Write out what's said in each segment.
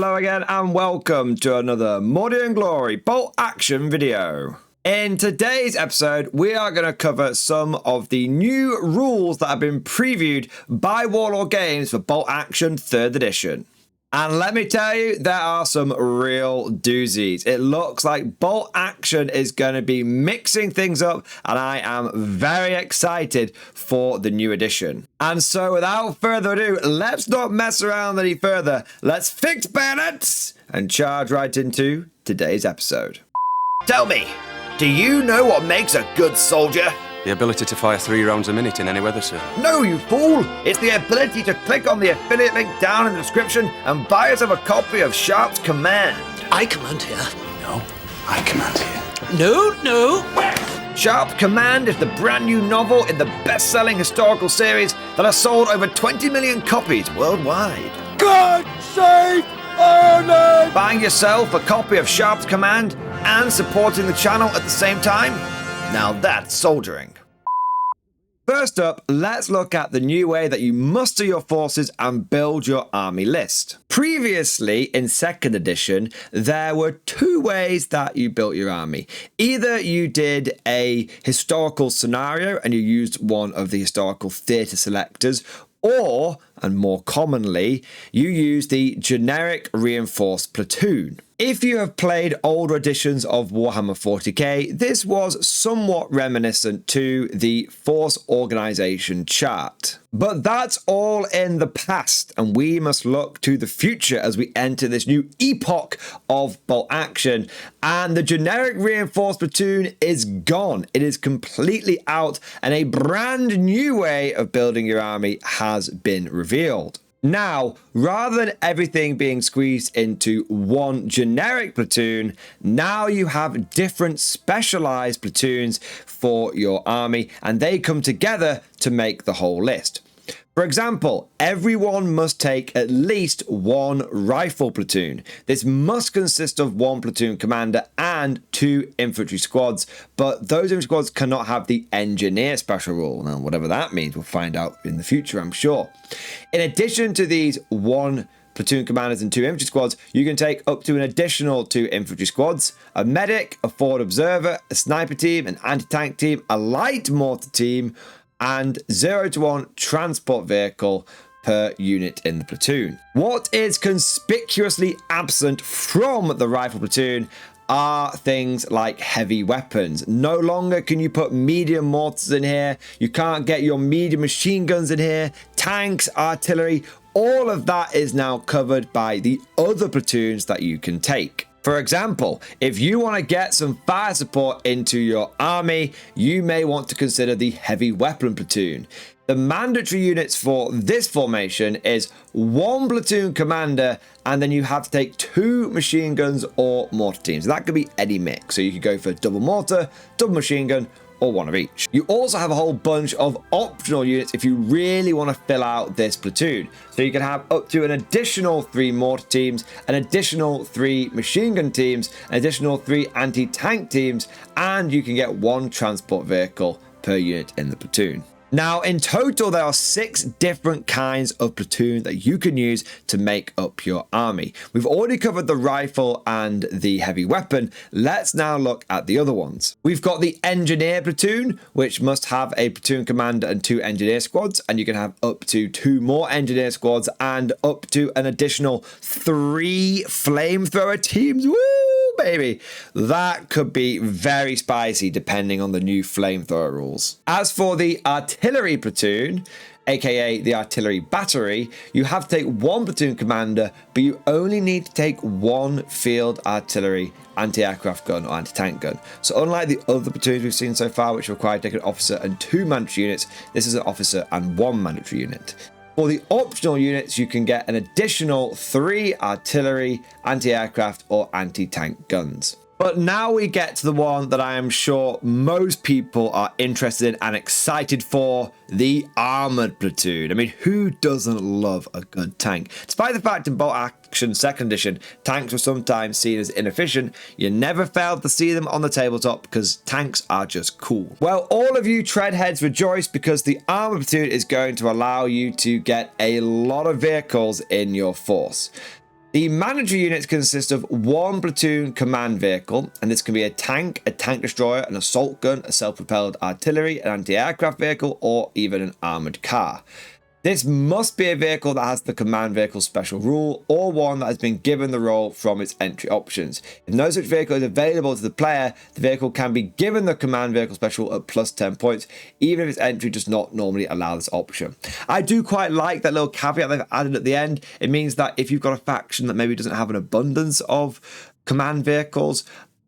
Hello again and welcome to another Mordy and Glory bolt action video. In today's episode, we are going to cover some of the new rules that have been previewed by Warlord Games for Bolt Action 3rd Edition. And let me tell you, there are some real doozies. It looks like Bolt Action is going to be mixing things up, and I am very excited for the new edition. And so without further ado, let's not mess around any further. Let's fix bayonets and charge right into today's episode. Tell me, do you know what makes a good soldier? The ability to fire 3 rounds a minute in any weather, sir. No, you fool! It's the ability to click on the affiliate link down in the description and buy yourself a copy of Sharp's Command. I command here. No, I command here. No. Sharp's Command is the brand new novel in the best-selling historical series that has sold over 20 million copies worldwide. God save Ireland! Buying yourself a copy of Sharp's Command and supporting the channel at the same time? Now that's soldiering. First up, let's look at the new way that you muster your forces and build your army list. Previously, in 2nd edition, there were 2 ways that you built your army. Either you did a historical scenario and you used one of the historical theatre selectors, or, and more commonly, you use the generic reinforced platoon. If you have played older editions of Warhammer 40k, this was somewhat reminiscent to the force organization chart. But that's all in the past, and we must look to the future as we enter this new epoch of bolt action. And the generic reinforced platoon is gone. It is completely out, and a brand new way of building your army has been revealed. Now, rather than everything being squeezed into one generic platoon, now you have different specialized platoons for your army, and they come together to make the whole list. For example, everyone must take at least 1 rifle platoon. This must consist of 1 platoon commander and 2 infantry squads, but those infantry squads cannot have the engineer special rule. Now, whatever that means, we'll find out in the future, I'm sure. In addition to these 1 platoon commanders and 2 infantry squads, you can take up to an additional 2 infantry squads, a medic, a forward observer, a sniper team, an anti-tank team, a light mortar team, and 0 to 1 transport vehicle per unit in the platoon. What is conspicuously absent from the rifle platoon are things like heavy weapons. No longer can you put medium mortars in here. You can't get your medium machine guns in here. Tanks, artillery, all of that is now covered by the other platoons that you can take. For example, if you want to get some fire support into your army, you may want to consider the heavy weapon platoon. The mandatory units for this formation is 1 platoon commander, and then you have to take 2 machine guns or mortar teams. That could be any mix. So you could go for double mortar, double machine gun, or 1 of each. You also have a whole bunch of optional units if you really want to fill out this platoon. So you can have up to an additional 3 mortar teams, an additional 3 machine gun teams, an additional 3 anti-tank teams, and you can get 1 transport vehicle per unit in the platoon. Now, in total, there are 6 different kinds of platoon that you can use to make up your army. We've already covered the rifle and the heavy weapon. Let's now look at the other ones. We've got the engineer platoon, which must have a platoon commander and 2 engineer squads, and you can have up to 2 more engineer squads and up to an additional 3 flamethrower teams. Woo! Baby, that could be very spicy depending on the new flamethrower rules. As for the artillery platoon, aka the artillery battery, you have to take 1 platoon commander, but you only need to take 1 field artillery, anti-aircraft gun or anti-tank gun. So unlike the other platoons we've seen so far, which require to take an officer and 2 mandatory units, this is an officer and 1 mandatory unit. For the optional units, you can get an additional 3 artillery, anti-aircraft or anti-tank guns. But now we get to the one that I am sure most people are interested in and excited for, the armored platoon. I mean, who doesn't love a good tank? Despite the fact in Bolt Action 2nd Edition, tanks were sometimes seen as inefficient, you never failed to see them on the tabletop because tanks are just cool. Well, all of you treadheads rejoice because the armored platoon is going to allow you to get a lot of vehicles in your force. The mandatory units consist of one platoon command vehicle, and this can be a tank destroyer, an assault gun, a self-propelled artillery, an anti-aircraft vehicle, or even an armored car. This must be a vehicle that has the command vehicle special rule, or one that has been given the role from its entry options. If no such vehicle is available to the player, the vehicle can be given the command vehicle special at plus 10 points, even if its entry does not normally allow this option. I do quite like that little caveat they've added at the end. It means that if you've got a faction that maybe doesn't have an abundance of command vehicles,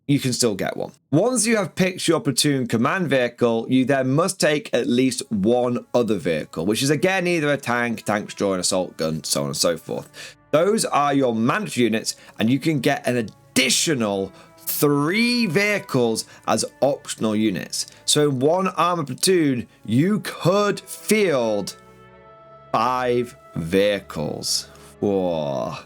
you can still get one. Once you have picked your platoon command vehicle, you then must take at least one other vehicle, which is again either a tank destroyer, an assault gun, so on and so forth. Those are your mandatory units, and you can get an additional 3 vehicles as optional units. So in one armored platoon, you could field 5 vehicles. Whoa.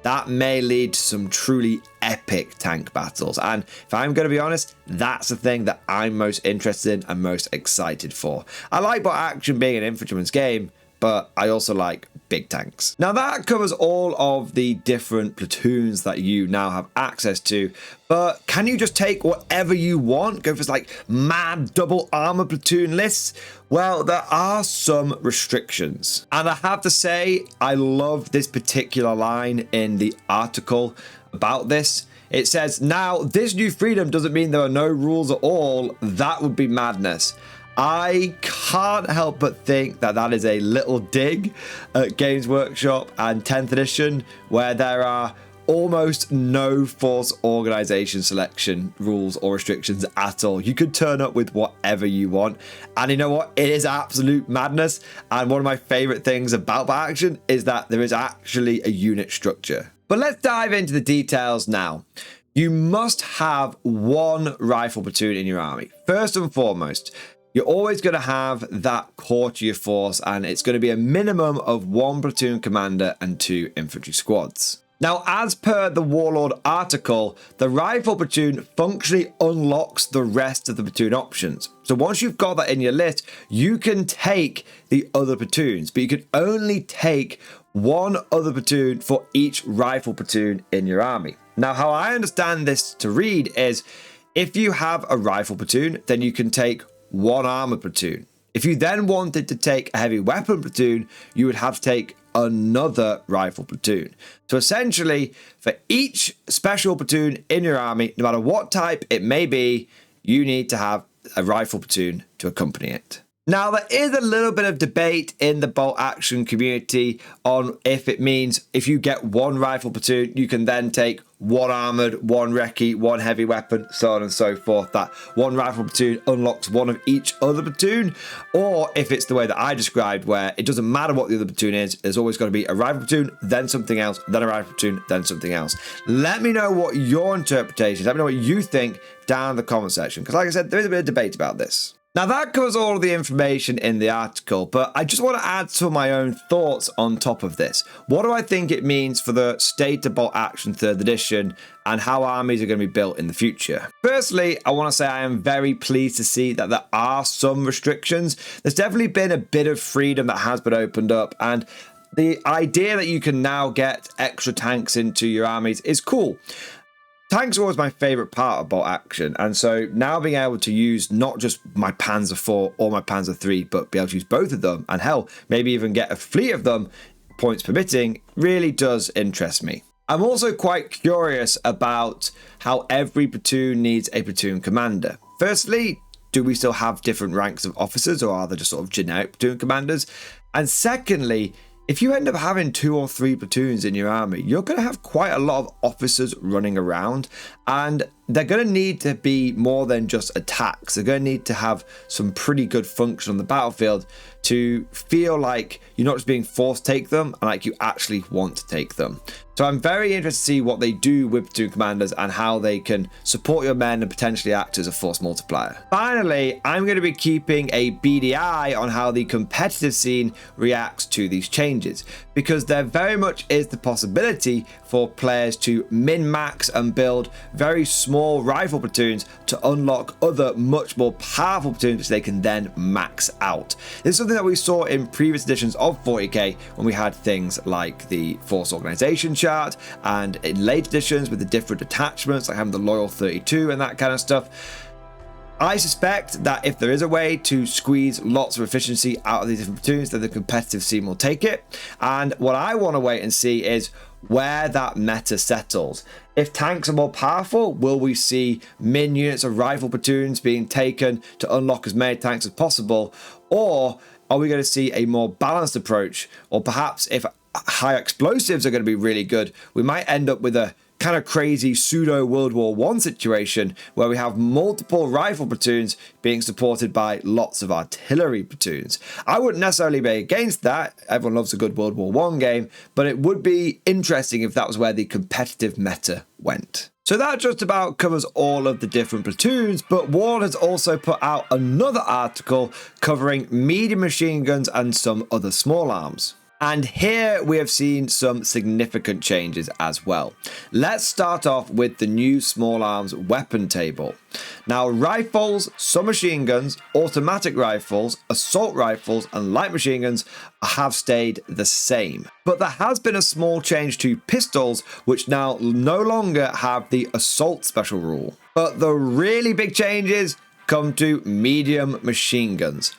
That may lead to some truly epic tank battles. And if I'm going to be honest, that's the thing that I'm most interested in and most excited for. I like bot action being an infantryman's game, but I also like big tanks. Now that covers all of the different platoons that you now have access to, but can you just take whatever you want? Go for like mad double armor platoon lists? Well, there are some restrictions. And I have to say, I love this particular line in the article about this. It says, now, this new freedom doesn't mean there are no rules at all. That would be madness. I can't help but think that that is a little dig at Games Workshop and 10th edition, where there are almost no force organization selection rules or restrictions at all. You could turn up with whatever you want, and you know what, it is absolute madness. And one of my favorite things about bot action is that there is actually a unit structure. But let's dive into the details now. You must have one rifle platoon in your army. First and foremost, you're always going to have that core to your force, and it's going to be a minimum of 1 platoon commander and 2 infantry squads. Now, as per the Warlord article, the rifle platoon functionally unlocks the rest of the platoon options. So once you've got that in your list, you can take the other platoons, but you can only take 1 other platoon for each rifle platoon in your army. Now, how I understand this to read is, if you have a rifle platoon, then you can take 1 armored platoon. If you then wanted to take a heavy weapon platoon, you would have to take another rifle platoon. So essentially, for each special platoon in your army, no matter what type it may be, you need to have a rifle platoon to accompany it. Now, there is a little bit of debate in the bolt action community on if it means if you get 1 rifle platoon, you can then take 1 armored, 1 recce, 1 heavy weapon, so on and so forth. That 1 rifle platoon unlocks 1 of each other platoon, or if it's the way that I described, where it doesn't matter what the other platoon is, there's always got to be a rifle platoon, then something else, then a rifle platoon, then something else. Let me know what your interpretation is. Let me know what you think down in the comment section, because like I said, there is a bit of debate about this. Now that covers all of the information in the article, but I just want to add some of my own thoughts on top of this. What do I think it means for the state of bolt action 3rd edition and how armies are going to be built in the future? Firstly, I want to say I am very pleased to see that there are some restrictions. There's definitely been a bit of freedom that has been opened up, and the idea that you can now get extra tanks into your armies is cool. Tanks are always my favourite part of bolt action, and so now being able to use not just my Panzer IV or my Panzer III, but be able to use both of them, and hell, maybe even get a fleet of them, points permitting, really does interest me. I'm also quite curious about how every platoon needs a platoon commander. Firstly, do we still have different ranks of officers, or are there just sort of generic platoon commanders? And secondly, if you end up having 2 or 3 platoons in your army, you're going to have quite a lot of officers running around, and they're going to need to be more than just attacks. They're going to need to have some pretty good function on the battlefield to feel like you're not just being forced to take them, and like you actually want to take them. So I'm very interested to see what they do with platoon commanders and how they can support your men and potentially act as a force multiplier. Finally, I'm going to be keeping a beady eye on how the competitive scene reacts to these changes, because there very much is the possibility for players to min-max and build very small more rifle platoons to unlock other much more powerful platoons which they can then max out. This is something that we saw in previous editions of 40k when we had things like the force organization chart, and in late editions with the different attachments like having the loyal 32 and that kind of stuff. I suspect that if there is a way to squeeze lots of efficiency out of these different platoons, then the competitive scene will take it. And what I want to wait and see is where that meta settles. If tanks are more powerful, will we see min units of rifle platoons being taken to unlock as many tanks as possible? Or are we going to see a more balanced approach? Or perhaps if high explosives are going to be really good, we might end up with a kind of crazy pseudo World War I situation where we have multiple rifle platoons being supported by lots of artillery platoons. I wouldn't necessarily be against that. Everyone loves a good World War I game, but it would be interesting if that was where the competitive meta went. So that just about covers all of the different platoons, but Warlord has also put out another article covering medium machine guns and some other small arms. And here we have seen some significant changes as well. Let's start off with the new small arms weapon table. Now, rifles, submachine guns, automatic rifles, assault rifles, and light machine guns have stayed the same. But there has been a small change to pistols, which now no longer have the assault special rule. But the really big changes come to medium machine guns.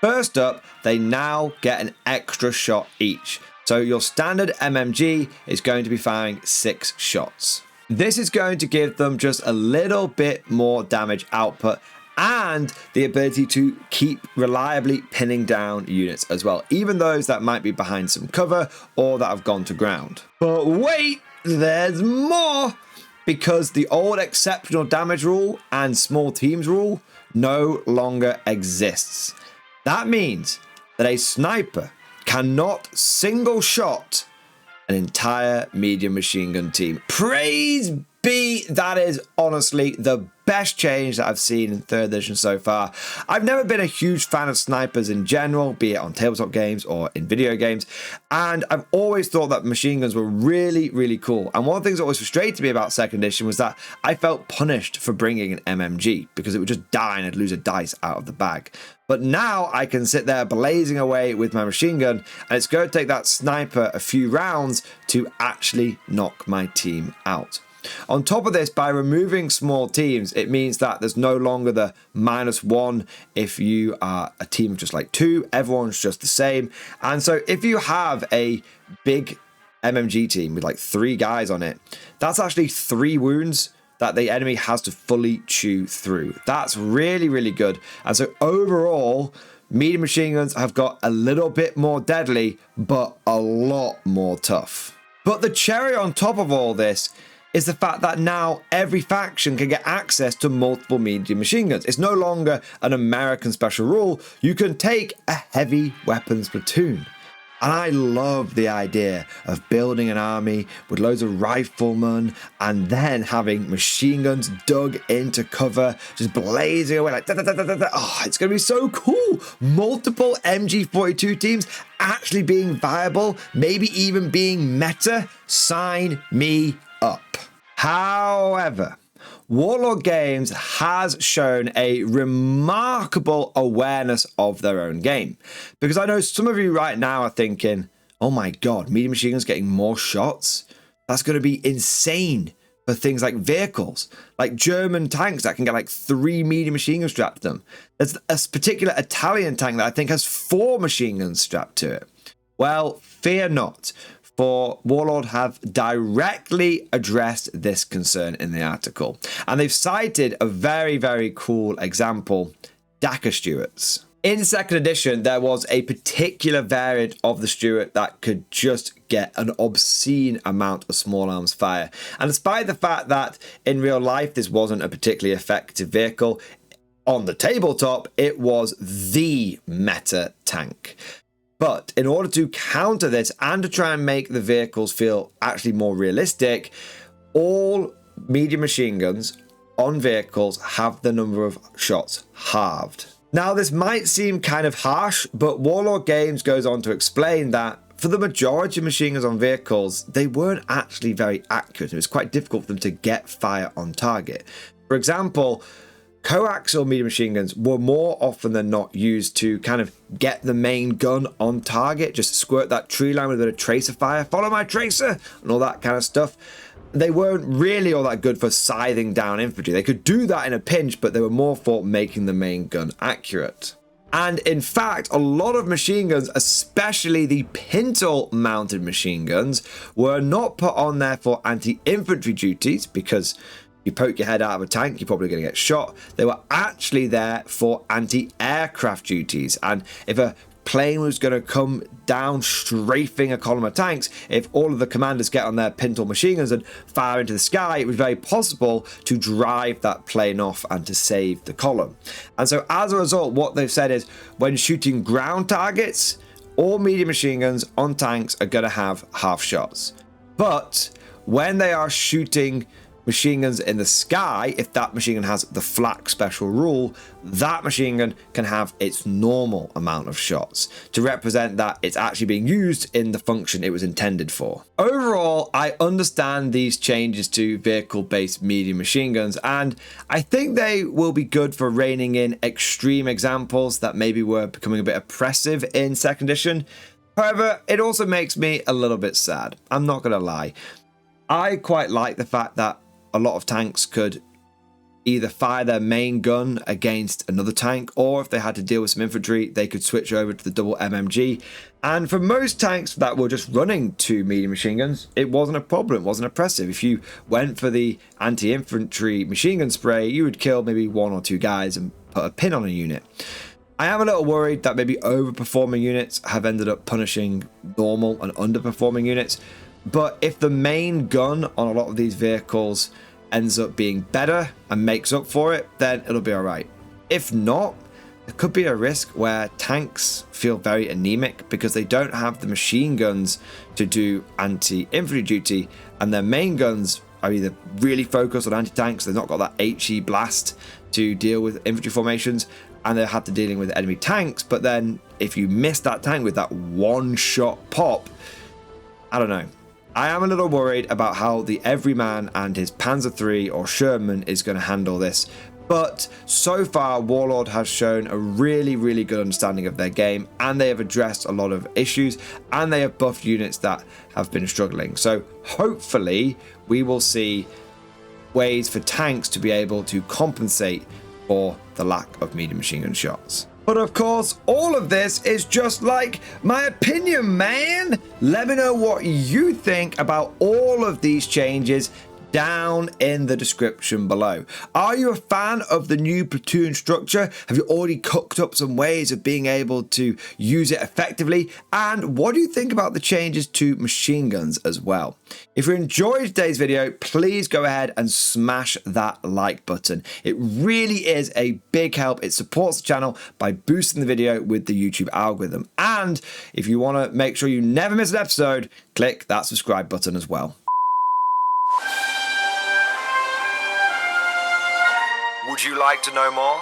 First up, they now get an extra shot each. So your standard MMG is going to be firing 6 shots. This is going to give them just a little bit more damage output and the ability to keep reliably pinning down units as well, even those that might be behind some cover or that have gone to ground. But wait, there's more! Because the old exceptional damage rule and small teams rule no longer exists. That means that a sniper cannot single shot an entire medium machine gun team. Praise be, that is honestly the best change that I've seen in 3rd edition so far. I've never been a huge fan of snipers in general, be it on tabletop games or in video games, and I've always thought that machine guns were really, really cool. And one of the things that always frustrated me about 2nd edition was that I felt punished for bringing an MMG because it would just die and I'd lose a dice out of the bag. But now I can sit there blazing away with my machine gun, and it's going to take that sniper a few rounds to actually knock my team out. On top of this, by removing small teams, it means that there's no longer the -1 if you are a team of just like 2. Everyone's just the same. And so if you have a big MMG team with like 3 guys on it, that's actually 3 wounds that the enemy has to fully chew through. That's really, really good. And so overall, medium machine guns have got a little bit more deadly, but a lot more tough. But the cherry on top of all this is the fact that now every faction can get access to multiple medium machine guns. It's no longer an American special rule. You can take a heavy weapons platoon. And I love the idea of building an army with loads of riflemen and then having machine guns dug into cover, just blazing away like da, da, da, da, da, da. Oh, it's going to be so cool. Multiple MG42 teams actually being viable, maybe even being meta. Sign me up. However, Warlord Games has shown a remarkable awareness of their own game. Because I know some of you right now are thinking, oh my god, medium machine guns getting more shots? That's going to be insane for things like vehicles, like German tanks that can get like 3 medium machine guns strapped to them. There's a particular Italian tank that I think has 4 machine guns strapped to it. Well, fear not. For Warlord have directly addressed this concern in the article. And they've cited a very, very cool example, Dakar Stuarts. In 2nd edition, there was a particular variant of the Stuart that could just get an obscene amount of small arms fire. And despite the fact that in real life this wasn't a particularly effective vehicle, on the tabletop, it was the meta tank. But in order to counter this and to try and make the vehicles feel actually more realistic, all medium machine guns on vehicles have the number of shots halved. Now, this might seem kind of harsh, but Warlord Games goes on to explain that for the majority of machine guns on vehicles, they weren't actually very accurate. It was quite difficult for them to get fire on target. For example, coaxial medium machine guns were more often than not used to kind of get the main gun on target, just squirt that tree line with a bit of tracer fire, follow my tracer, and all that kind of stuff. They weren't really all that good for scything down infantry. They could do that in a pinch, but they were more for making the main gun accurate. And in fact, a lot of machine guns, especially the pintle mounted machine guns, were not put on there for anti-infantry duties, because you poke your head out of a tank, you're probably going to get shot. They were actually there for anti-aircraft duties. And if a plane was going to come down strafing a column of tanks, if all of the commanders get on their pintle machine guns and fire into the sky, it was very possible to drive that plane off and to save the column. And so as a result, what they've said is when shooting ground targets, all medium machine guns on tanks are going to have half shots. But when they are shooting machine guns in the sky, if that machine gun has the flak special rule, that machine gun can have its normal amount of shots to represent that it's actually being used in the function it was intended for. Overall, I understand these changes to vehicle-based medium machine guns, and I think they will be good for reining in extreme examples that maybe were becoming a bit oppressive in 2nd edition. However, it also makes me a little bit sad. I'm not going to lie. I quite like the fact that a lot of tanks could either fire their main gun against another tank, or if they had to deal with some infantry, they could switch over to the double MMG. And for most tanks that were just running 2 medium machine guns, it wasn't a problem, it wasn't oppressive. If you went for the anti-infantry machine gun spray, you would kill maybe 1 or 2 guys and put a pin on a unit. I am a little worried that maybe overperforming units have ended up punishing normal and underperforming units. But if the main gun on a lot of these vehicles ends up being better and makes up for it, then it'll be alright. If not, there could be a risk where tanks feel very anemic because they don't have the machine guns to do anti-infantry duty, and their main guns are either really focused on anti-tanks, they've not got that HE blast to deal with infantry formations, and they have to dealing with enemy tanks. But then if you miss that tank with that one-shot pop, I don't know. I am a little worried about how the Everyman and his Panzer III or Sherman is going to handle this. But so far, Warlord has shown a really, really good understanding of their game, and they have addressed a lot of issues, and they have buffed units that have been struggling. So hopefully we will see ways for tanks to be able to compensate for the lack of medium machine gun shots. But of course, all of this is just like my opinion, man. Let me know what you think about all of these changes down in the description below. Are you a fan of the new platoon structure? Have you already cooked up some ways of being able to use it effectively? And what do you think about the changes to machine guns as well? If you enjoyed today's video, please go ahead and smash that like button. It really is a big help. It supports the channel by boosting the video with the YouTube algorithm. And if you want to make sure you never miss an episode, click that subscribe button as well. Would you like to know more?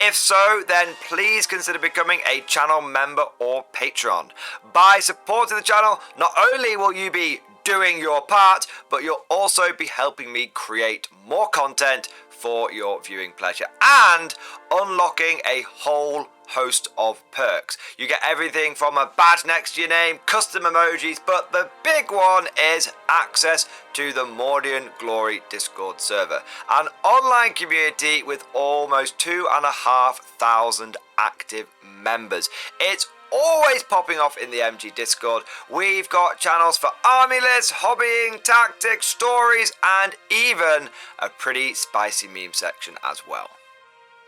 If so, then please consider becoming a channel member or patron. By supporting the channel, not only will you be doing your part, but you'll also be helping me create more content for your viewing pleasure and unlocking a whole host of perks. You get everything from a badge next to your name, custom emojis, but the big one is access to the Mordian Glory Discord server, an online community with almost 2,500 active members. It's always popping off in the MG Discord. We've got channels for army lists, hobbying, tactics, stories, and even a pretty spicy meme section as well.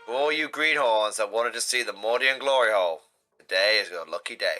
For all you greenhorns that wanted to see the Mordian Glory Hole, today is your lucky day.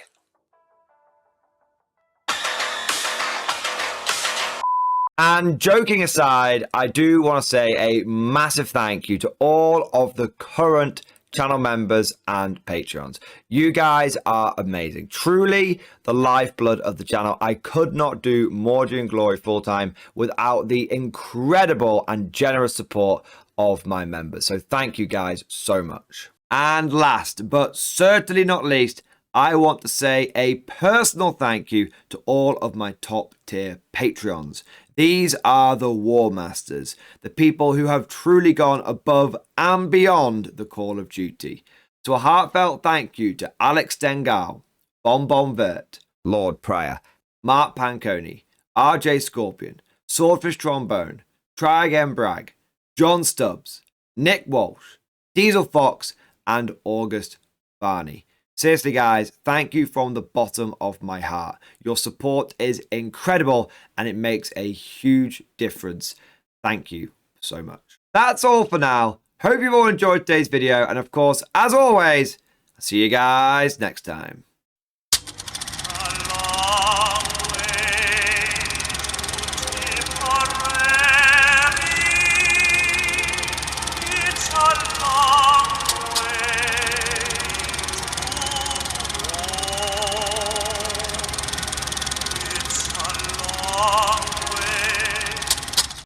And joking aside, I do want to say a massive thank you to all of the current channel members and patrons. You guys are amazing. Truly the lifeblood of the channel. I could not do Mordian Glory full time without the incredible and generous support of my members. So thank you guys so much. And last but certainly not least, I want to say a personal thank you to all of my top tier Patreons. These are the War Masters, the people who have truly gone above and beyond the call of duty. So a heartfelt thank you to Alex Dengal, Bon Vert, Lord Pryor, Mark Panconi, RJ Scorpion, Swordfish Trombone, Try Again Bragg, John Stubbs, Nick Walsh, Diesel Fox, and August Barney. Seriously, guys, thank you from the bottom of my heart. Your support is incredible and it makes a huge difference. Thank you so much. That's all for now. Hope you've all enjoyed today's video. And of course, as always, I'll see you guys next time.